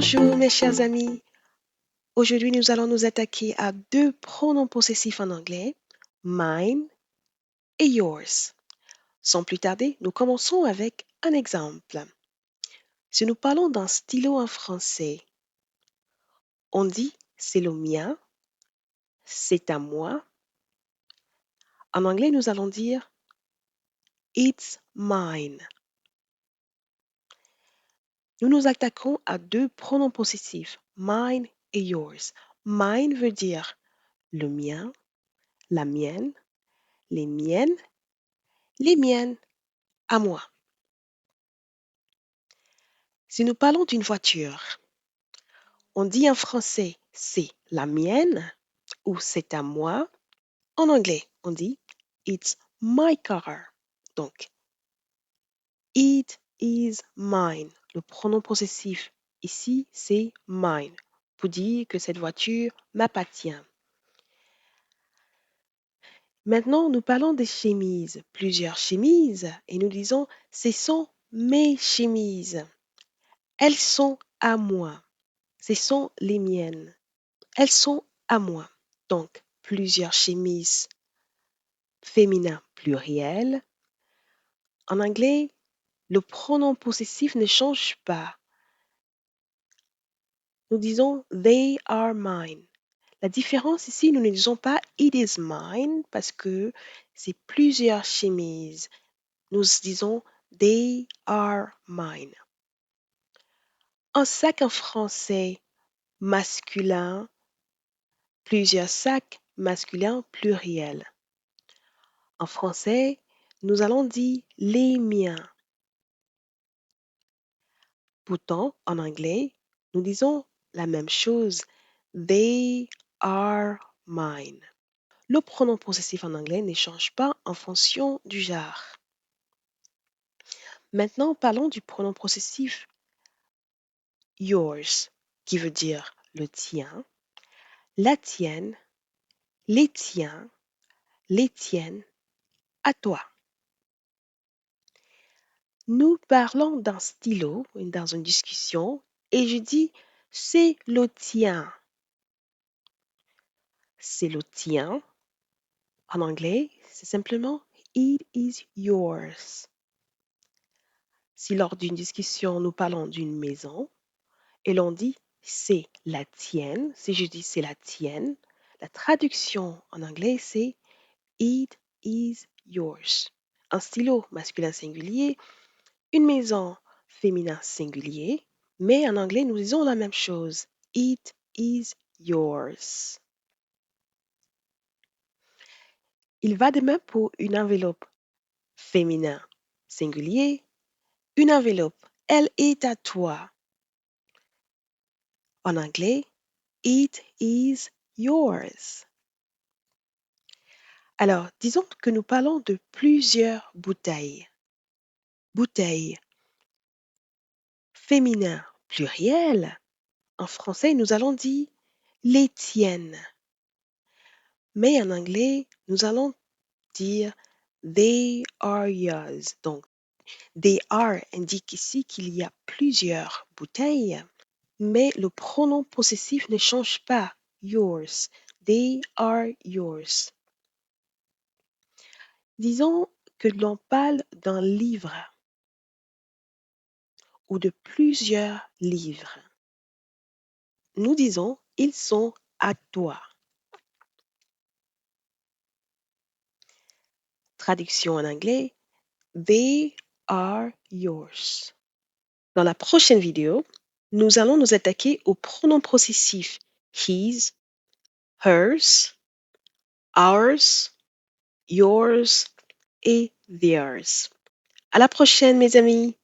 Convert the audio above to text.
Bonjour mes chers amis. Aujourd'hui, nous allons nous attaquer à deux pronoms possessifs en anglais, mine et yours. Sans plus tarder, nous commençons avec un exemple. Si nous parlons d'un stylo en français, on dit c'est le mien, c'est à moi. En anglais, nous allons dire it's mine. Nous nous attaquons à deux pronoms possessifs, mine et yours. Mine veut dire le mien, la mienne, les miennes, les miennes, à moi. Si nous parlons d'une voiture, on dit en français c'est la mienne ou c'est à moi. En anglais, on dit it's my car. Donc, it is mine. Le pronom possessif ici, c'est mine pour dire que cette voiture m'appartient. Maintenant, nous parlons des chemises, plusieurs chemises, et nous disons ce sont mes chemises. Elles sont à moi. Ce sont les miennes. Elles sont à moi. Donc, plusieurs chemises féminin pluriel. En anglais, le pronom possessif ne change pas. Nous disons they are mine. La différence ici, nous ne disons pas it is mine parce que c'est plusieurs chemises. Nous disons they are mine. Un sac en français masculin, plusieurs sacs masculins pluriel. En français, nous allons dire les miens. Pourtant, en anglais, nous disons la même chose. They are mine. Le pronom possessif en anglais ne change pas en fonction du genre. Maintenant, parlons du pronom possessif yours, qui veut dire le tien, la tienne, les tiens, les tiennes, à toi. Nous parlons d'un stylo dans une discussion et je dis c'est le tien. C'est le tien. En anglais, c'est simplement it is yours. Si lors d'une discussion, nous parlons d'une maison et l'on dit c'est la tienne, si je dis c'est la tienne, la traduction en anglais c'est it is yours. Un stylo masculin singulier, une maison féminin singulier, mais en anglais nous disons la même chose. It is yours. Il va de même pour une enveloppe féminin singulier, une enveloppe, elle est à toi. En anglais, it is yours. Alors, disons que nous parlons de plusieurs bouteilles. Bouteilles féminin pluriel. En français, nous allons dire les tiennes. Mais en anglais, nous allons dire they are yours. Donc, they are indique ici qu'il y a plusieurs bouteilles. Mais le pronom possessif ne change pas. Yours. They are yours. Disons que l'on parle d'un livre ou de plusieurs livres. Nous disons ils sont à toi. Traduction en anglais, they are yours. Dans la prochaine vidéo, nous allons nous attaquer aux pronoms possessifs his, hers, ours, yours et theirs. À la prochaine, mes amis!